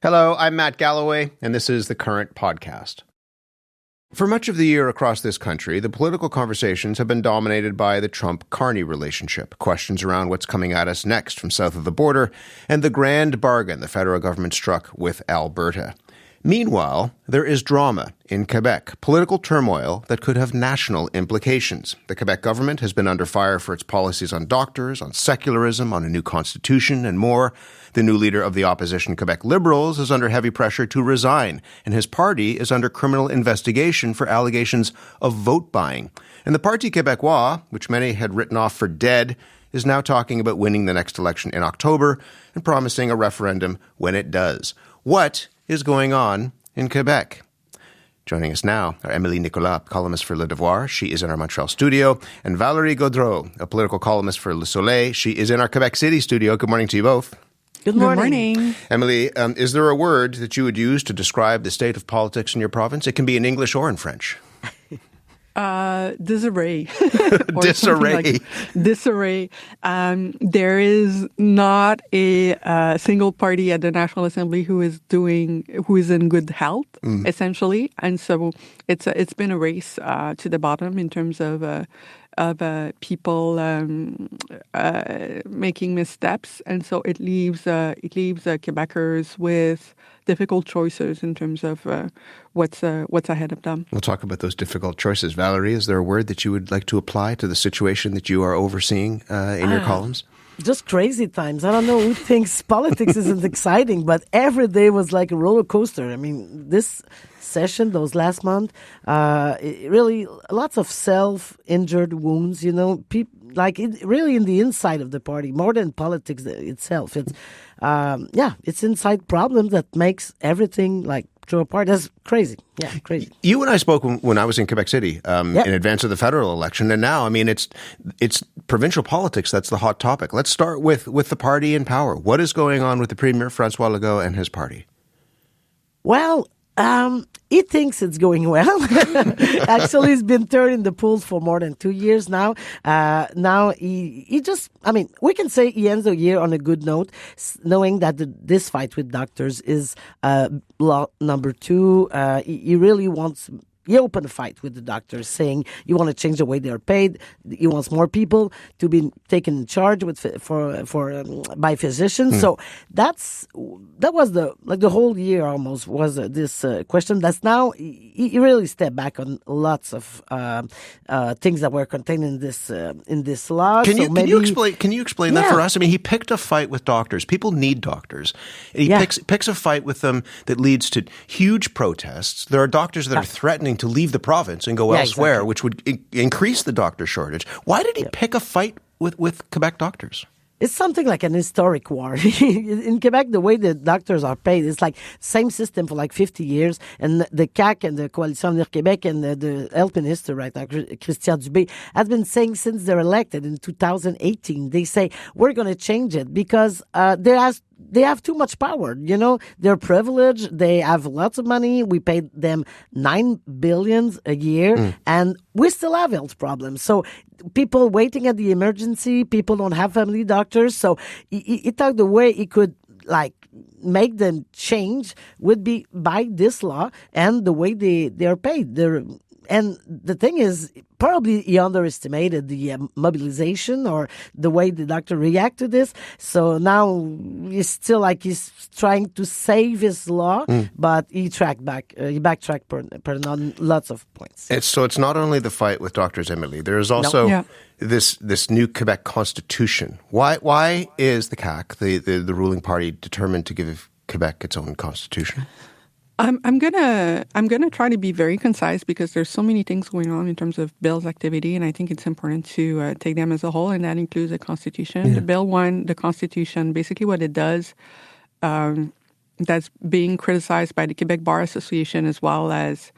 Hello, I'm Matt Galloway, and this is the Current Podcast. For much of the year across this country, the political conversations have been dominated by the Trump-Carney relationship, questions around what's coming at us next from south of the border, and the grand bargain the federal government struck with Alberta. Meanwhile, there is drama in Quebec, political turmoil that could have national implications. The Quebec government has been under fire for its policies on doctors, on secularism, on a new constitution, and more. The new leader of the opposition, Quebec Liberals, is under heavy pressure to resign, and his party is under criminal investigation for allegations of vote buying. And the Parti Québécois, which many had written off for dead, is now talking about winning the next election in October and promising a referendum when it does. What is going on in Quebec? Joining us now are Emilie, Nicolas, columnist for Le Devoir. She is in our Montreal studio. And Valérie Gaudreau, a political columnist for Le Soleil. She is in our Quebec City studio. Good morning to you both. Good morning. Emilie, is there a word that you would use to describe the state of politics in your province? It can be in English or in French. Disarray. Disarray. Disarray. There is not a single party at the National Assembly who is in good health, essentially, and so it's been a race to the bottom in terms of people making missteps, and so it leaves Quebecers with difficult choices in terms of what's ahead of them. We'll talk about those difficult choices. Valérie, is there a word that you would like to apply to the situation that you are overseeing in your columns? Just crazy times. I don't know who thinks politics isn't exciting, but every day was like a roller coaster. I mean, this session, those last month, really lots of self-injured wounds, really in the inside of the party, more than politics itself. It's, it's inside problems that makes everything like throw apart. That's crazy. Yeah, crazy. You and I spoke when I was in Quebec City in advance of the federal election, and now, I mean, it's provincial politics that's the hot topic. Let's start with the party in power. What is going on with the Premier, François Legault, and his party? Well, he thinks it's going well. Actually, he's been third in the polls for more than 2 years now. Now he just, we can say he ends the year on a good note, knowing that this fight with doctors is law number 2. He really wants. He opened a fight with the doctors, saying you want to change the way they're paid. He wants more people to be taken in charge by physicians. So that was the whole year almost was this question. That's now he really stepped back on lots of things that were contained in this law. Can you explain that for us? I mean, he picked a fight with doctors. People need doctors. He picks a fight with them that leads to huge protests. There are doctors that are threatening to leave the province and go elsewhere, which would increase the doctor shortage. Why did he pick a fight with Quebec doctors? It's something like an historic war. In Quebec, the way the doctors are paid, it's like same system for like 50 years. And the CAQ and the Coalition Avenir Québec and the health minister right now, Christian Dubé, has been saying since they're elected in 2018, they say, we're going to change it because they have too much power. They're privileged. They have lots of money. We paid them $9 billion a year, and we still have health problems. So people waiting at the emergency, people don't have family doctors. So he thought the way he could make them change would be by this law and the way they're paid. And the thing is, probably he underestimated the mobilization or the way the doctor react to this. So now he's trying to save his law, but he backtracked on lots of points. It's not only the fight with doctors, Emilie. There is also this new Quebec constitution. Why is the CAQ, the ruling party, determined to give Quebec its own constitution? I'm gonna try to be very concise because there's so many things going on in terms of Bill's activity, and I think it's important to take them as a whole, and that includes the Constitution. The Bill 1, the Constitution, basically what it does, that's being criticized by the Quebec Bar Association as well as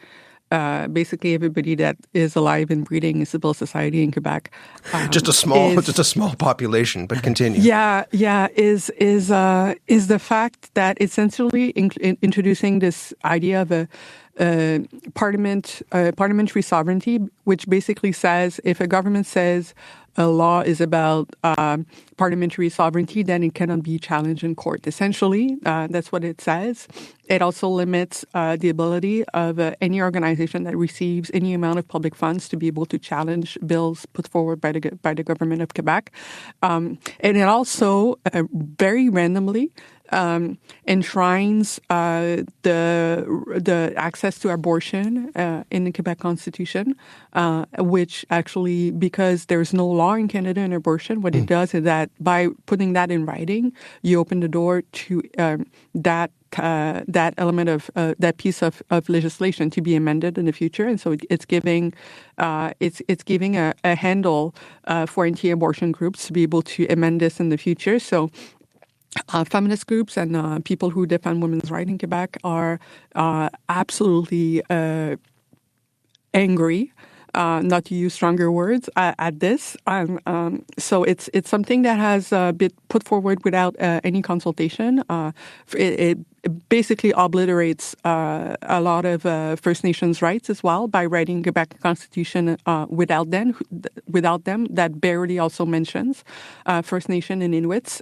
basically everybody that is alive and breathing in civil society in Quebec. Just a small population, but continue. Is the fact that essentially introducing this idea of a parliamentary sovereignty, which basically says if a government says a law is about parliamentary sovereignty, then it cannot be challenged in court. Essentially, that's what it says. It also limits the ability of any organization that receives any amount of public funds to be able to challenge bills put forward by the government of Quebec. And it also, very randomly, enshrines the access to abortion in the Quebec Constitution, which actually, because there's no law in Canada on abortion, what it does is that by putting that in writing, you open the door to that element of that piece of legislation to be amended in the future, and so it's giving a handle for anti-abortion groups to be able to amend this in the future. So. Feminist groups and people who defend women's rights in Quebec are absolutely angry, not to use stronger words, at this. So it's something that has been put forward without any consultation. It basically obliterates a lot of First Nations rights as well by writing Quebec Constitution without them. That barely also mentions First Nation and Inuits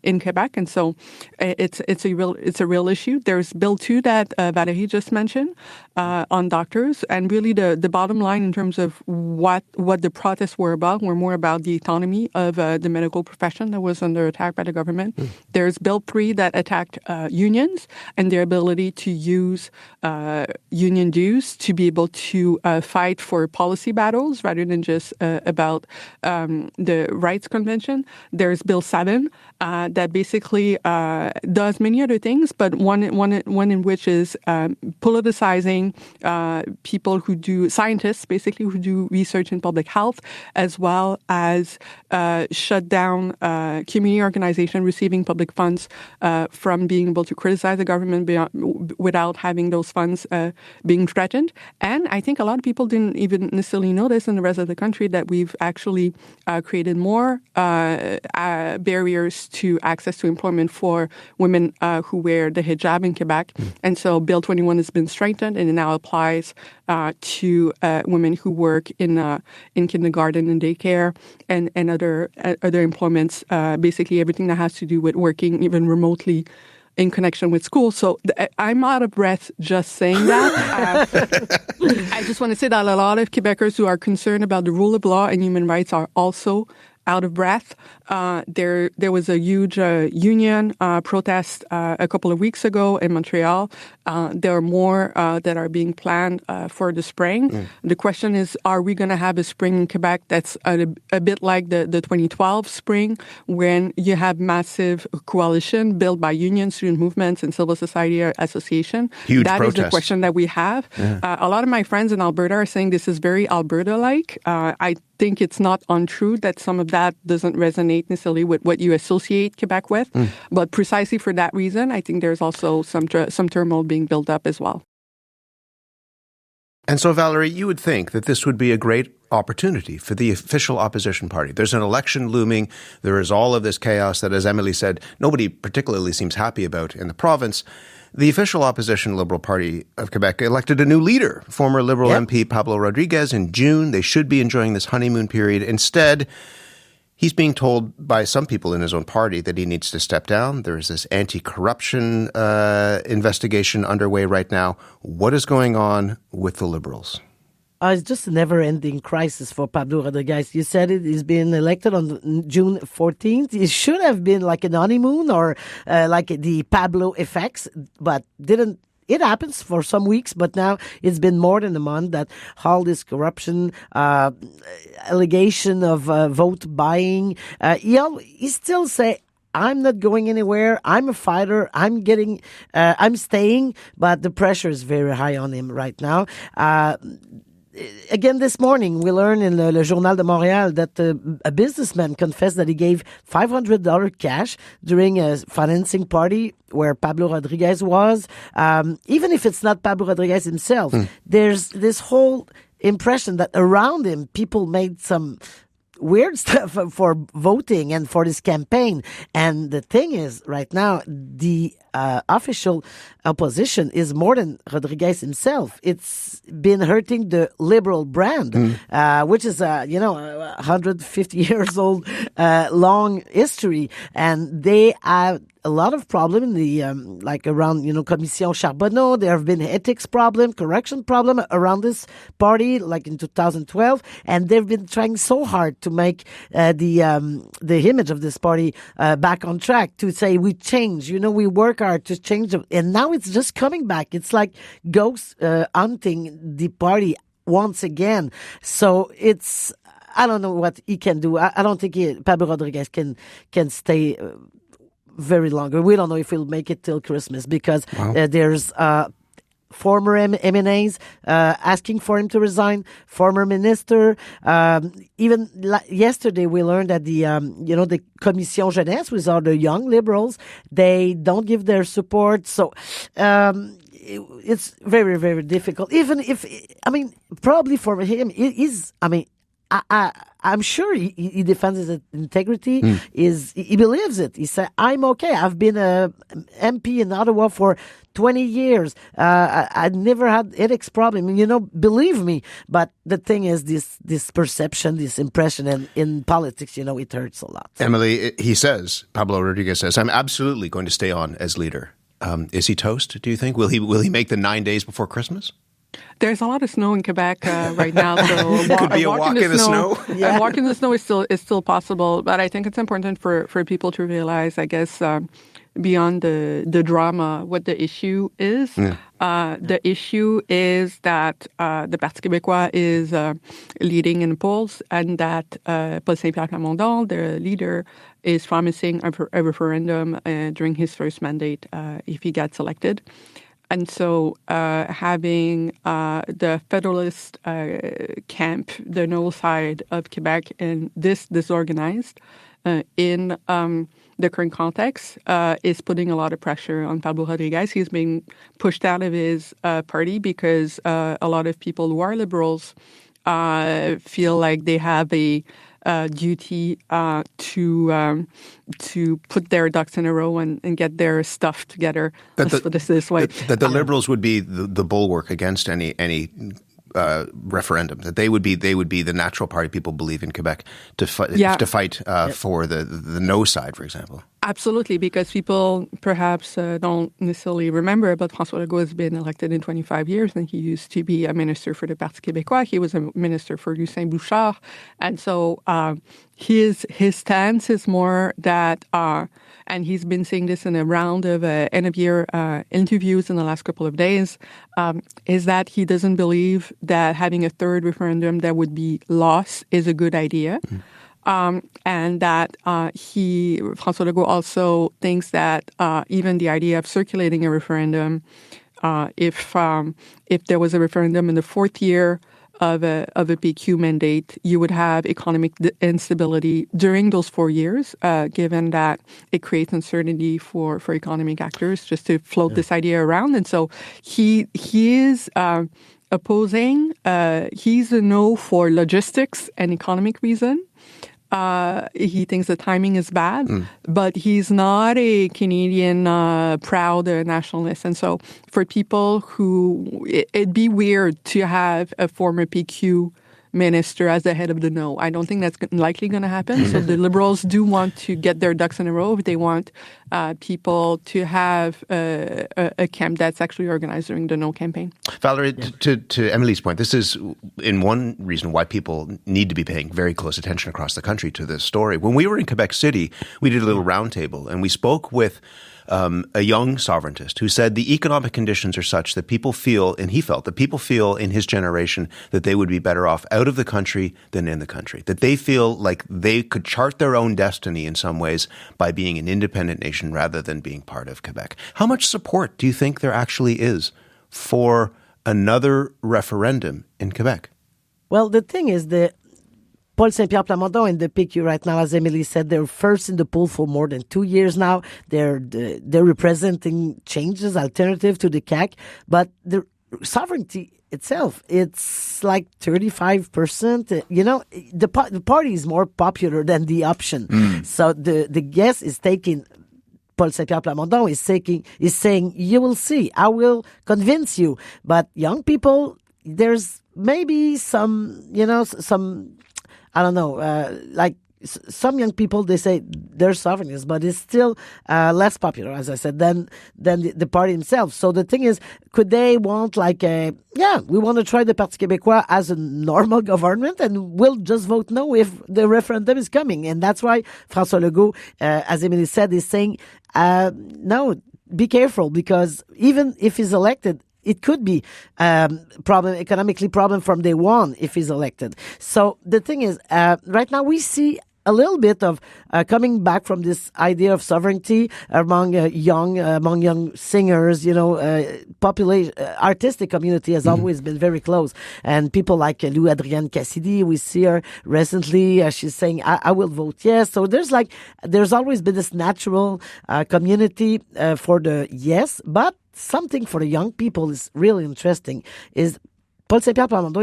in Quebec, and so it's a real issue. There's Bill 2 that Valérie just mentioned on doctors, and really the bottom line in terms of what the protests were more about the autonomy of the medical profession that was under attack by the government. There's Bill 3 that attacked unions and their ability to use union dues to be able to fight for policy battles rather than just about the rights convention. There's Bill 7 that basically does many other things, but one in which is politicizing scientists basically who do research in public health, as well as shut down community organizations receiving public funds from being able to criticize the government without having those funds being threatened. And I think a lot of people didn't even necessarily notice in the rest of the country that we've actually created more barriers to access to employment for women who wear the hijab in Quebec. And so Bill 21 has been strengthened, and it now applies to women who work in kindergarten and daycare and other employments, basically everything that has to do with working even remotely in connection with school. So I'm out of breath just saying that. I just want to say that a lot of Quebecers who are concerned about the rule of law and human rights are also out of breath. There was a huge union protest a couple of weeks ago in Montreal. There are more that are being planned for the spring. The question is, are we going to have a spring in Quebec that's a bit like the 2012 spring, when you have massive coalition built by unions, student movements, and civil society association? Huge That protest. is the question that we have. Yeah. A lot of my friends in Alberta are saying this is very Alberta-like. I think it's not untrue that some of that doesn't resonate necessarily with what you associate Quebec with. But precisely for that reason, I think there's also some turmoil being built up as well. And so, Valérie, you would think that this would be a great opportunity for the official opposition party. There's an election looming. There is all of this chaos that, as Emilie said, nobody particularly seems happy about in the province. The official opposition Liberal Party of Quebec elected a new leader, former Liberal MP Pablo Rodriguez, in June. They should be enjoying this honeymoon period. Instead, he's being told by some people in his own party that he needs to step down. There is this anti-corruption investigation underway right now. What is going on with the Liberals? It's just a never-ending crisis for Pablo Rodriguez. You said it. He's been elected on June 14th. It should have been like an honeymoon or like the Pablo effects, but didn't. It happens for some weeks, but now it's been more than a month that all this corruption, allegation of vote buying, he still say, I'm not going anywhere. I'm a fighter. I'm staying, but the pressure is very high on him right now. Again, this morning, we learned in Le Journal de Montréal that a businessman confessed that he gave $500 cash during a financing party where Pablo Rodriguez was. Even if it's not Pablo Rodriguez himself, there's this whole impression that around him, people made some weird stuff for voting and for this campaign. And the thing is, right now, the official opposition is more than Rodriguez himself. It's been hurting the Liberal brand, which is, 150 years old, long history. And they have a lot of problem in the, around, Commission Charbonneau. There have been ethics problem, corruption problem around this party, like in 2012. And they've been trying so hard to make the image of this party back on track, to say we change, we work hard to change it. And now it's just coming back. It's like ghost hunting the party once again. So it's, I don't know what he can do. I don't think Pablo Rodriguez can stay very long. We don't know if he'll make it till Christmas, because there's former MNAs asking for him to resign, former minister. Even yesterday, we learned that the Commission Jeunesse, which are the young Liberals, they don't give their support. So it's very, very difficult. Even if, probably for him, I'm sure he defends his integrity. He believes it. He said, I'm okay. I've been a MP in Ottawa for 20 years. I never had ethics problem. Believe me. But the thing is, this perception, this impression, and in politics, it hurts a lot. Emilie, he says, Pablo Rodriguez says, I'm absolutely going to stay on as leader. Is he toast, do you think? Will he make the 9 days before Christmas? There's a lot of snow in Quebec right now, so could be a walk in the snow. Yeah. A walk in the snow is still possible, but I think it's important for people to realize, I guess, beyond the drama, what the issue is. The issue is that the Parti Québécois is leading in polls, and that Paul Saint-Pierre Plamondon, the leader, is promising a referendum during his first mandate if he gets elected. And so having the Federalist camp, the no side of Quebec, and this disorganized in the current context is putting a lot of pressure on Pablo Rodriguez. He's being pushed out of his party because a lot of people who are Liberals feel like they have a duty to put their ducks in a row and get their stuff together. Let's put this way. That the Liberals would be the bulwark against any referendum. That they would be the natural party people believe in Quebec to fight for the no side, for example. Absolutely, because people perhaps don't necessarily remember, but François Legault has been elected in 25 years, and he used to be a minister for the Parti Québécois. He was a minister for Lucien Bouchard. And so his stance is more that, and he's been saying this in a round of end-of-year interviews in the last couple of days, is that he doesn't believe that having a third referendum that would be lost is a good idea. And that François Legault also thinks that even the idea of circulating a referendum, if there was a referendum in the fourth year of a PQ mandate, you would have economic instability during those 4 years, given that it creates uncertainty for economic actors just to float this idea around. And so he is opposing. He's a no for logistics and economic reason. He thinks the timing is bad, but he's not a Canadian proud nationalist. And so for people who, it'd be weird to have a former PQ minister as the head of the no. I don't think that's likely going to happen. So the Liberals do want to get their ducks in a row. They want people to have a camp that's actually organized during the no campaign. Valérie, to Emilie's point, this is in one reason why people need to be paying very close attention across the country to this story. When we were in Quebec City, we did a little roundtable, and we spoke with a young sovereigntist who said the economic conditions are such that people feel, and he felt that people feel in his generation that they would be better off out of the country than in the country, that they feel like they could chart their own destiny in some ways by being an independent nation rather than being part of Quebec. How much support do you think there actually is for another referendum in Quebec? Well, the thing is that Paul Saint-Pierre Plamondon in the PQ right now, as Emilie said, they're first in the poll for more than 2 years now. They're representing changes, alternative to the CAQ, but the sovereignty itself, it's like 35%. You know, the party is more popular than the option. So the guess is taking Paul Saint-Pierre Plamondon is saying, you will see, I will convince you. But young people, there's maybe some, I don't know, like some young people, they say they're sovereignists, but it's still less popular, as I said, than the party himself. So the thing is, could they want we want to try the Parti Québécois as a normal government and we'll just vote no if the referendum is coming. And that's why François Legault, as Emilie said, is saying, no, be careful, because even if he's elected, it could be economically problem from day one if he's elected. So the thing is, right now we see a little bit of coming back from this idea of sovereignty among young singers. Population, artistic community has always been very close, and people like Lou Adrienne Cassidy, we see her recently. She's saying, "I will vote yes." So there's always been this natural community for the yes, but something for the young people is really interesting. Is Paul Saint-Pierre Plamondon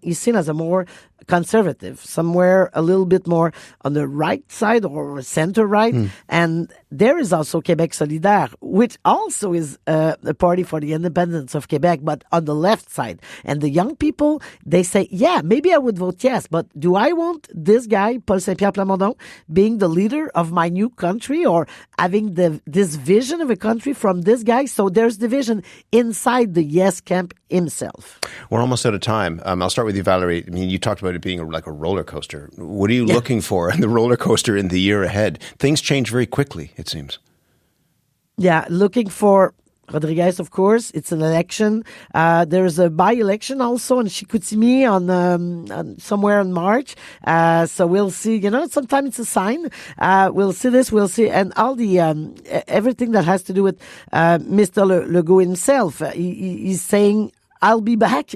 is seen as a more conservative, somewhere a little bit more on the right side or center right. And there is also Québec Solidaire, which also is a party for the independence of Quebec, but on the left side. And the young people, they say, yeah, maybe I would vote yes, but do I want this guy, Paul Saint-Pierre Plamondon, being the leader of my new country or having this vision of a country from this guy? So there's division inside the yes camp himself. We're almost out of time. I'll start with you, Valérie. I mean, you talked about it being like a roller coaster. What are you looking for in the roller coaster in the year ahead? Things change very quickly, it seems. Yeah, looking for Rodriguez, of course. It's an election. There's a by-election also in Chicoutimi on somewhere in March. So we'll see. Sometimes it's a sign. We'll see this. We'll see. And all the everything that has to do with Mr. Legault himself. He's saying, I'll be back.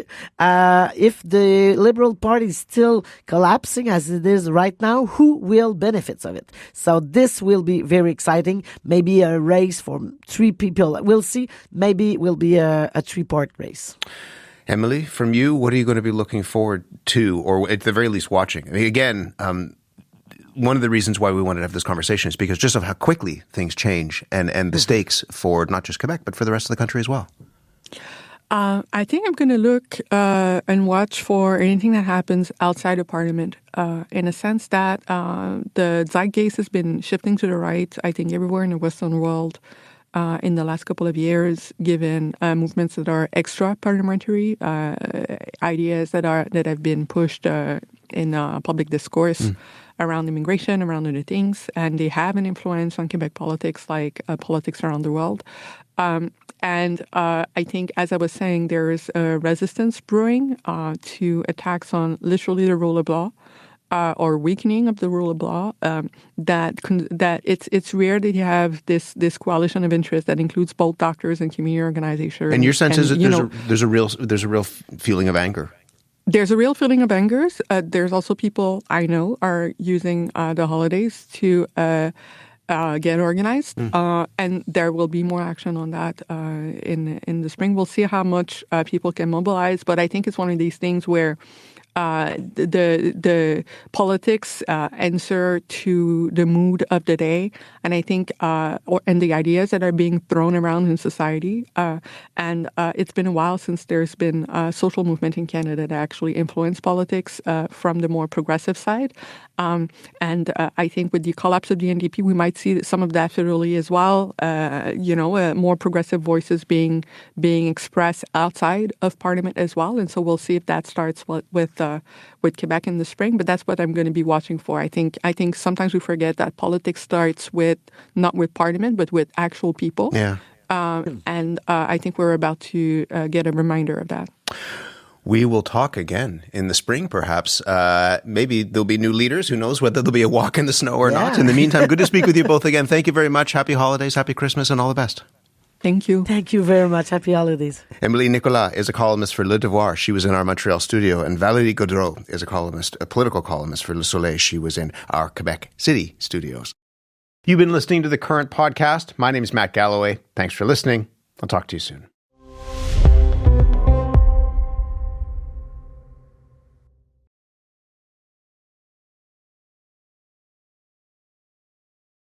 If the Liberal Party is still collapsing as it is right now, who will benefit of it? So this will be very exciting. Maybe a race for 3 people. We'll see. Maybe it will be a 3-part race. Emilie, from you, what are you going to be looking forward to, or at the very least watching? I mean, again, one of the reasons why we wanted to have this conversation is because just of how quickly things change and the stakes for not just Quebec, but for the rest of the country as well. I think I'm going to look and watch for anything that happens outside of Parliament, in a sense that the zeitgeist has been shifting to the right, I think, everywhere in the Western world in the last couple of years, given movements that are extra-parliamentary, ideas that have been pushed in public discourse around immigration, around other things, and they have an influence on Quebec politics, like politics around the world. And I think, as I was saying, there is a resistance brewing to attacks on literally the rule of law or weakening of the rule of law. That it's rare that you have this coalition of interest that includes both doctors and community organizations. And your sense is that there's a real feeling of anger. There's a real feeling of anger. There's also people I know are using the holidays to get organized, and there will be more action on that in the spring. We'll see how much people can mobilize, but I think it's one of these things where the politics answer to the mood of the day, and I think and the ideas that are being thrown around in society. And it's been a while since there's been a social movement in Canada that actually influenced politics from the more progressive side. And I think with the collapse of the NDP, we might see some of that federally as well. More progressive voices being expressed outside of Parliament as well. And so we'll see if that starts with Quebec in the spring. But that's what I'm going to be watching for. I think sometimes we forget that politics starts not with Parliament, but with actual people. Yeah. And I think we're about to get a reminder of that. We will talk again in the spring, perhaps. Maybe there'll be new leaders. Who knows whether there'll be a walk in the snow or not. In the meantime, good to speak with you both again. Thank you very much. Happy holidays, happy Christmas, and all the best. Thank you. Thank you very much. Happy holidays. Emilie Nicolas is a columnist for Le Devoir. She was in our Montreal studio. And Valérie Gaudreau is a political columnist for Le Soleil. She was in our Quebec City studios. You've been listening to the Current podcast. My name is Matt Galloway. Thanks for listening. I'll talk to you soon.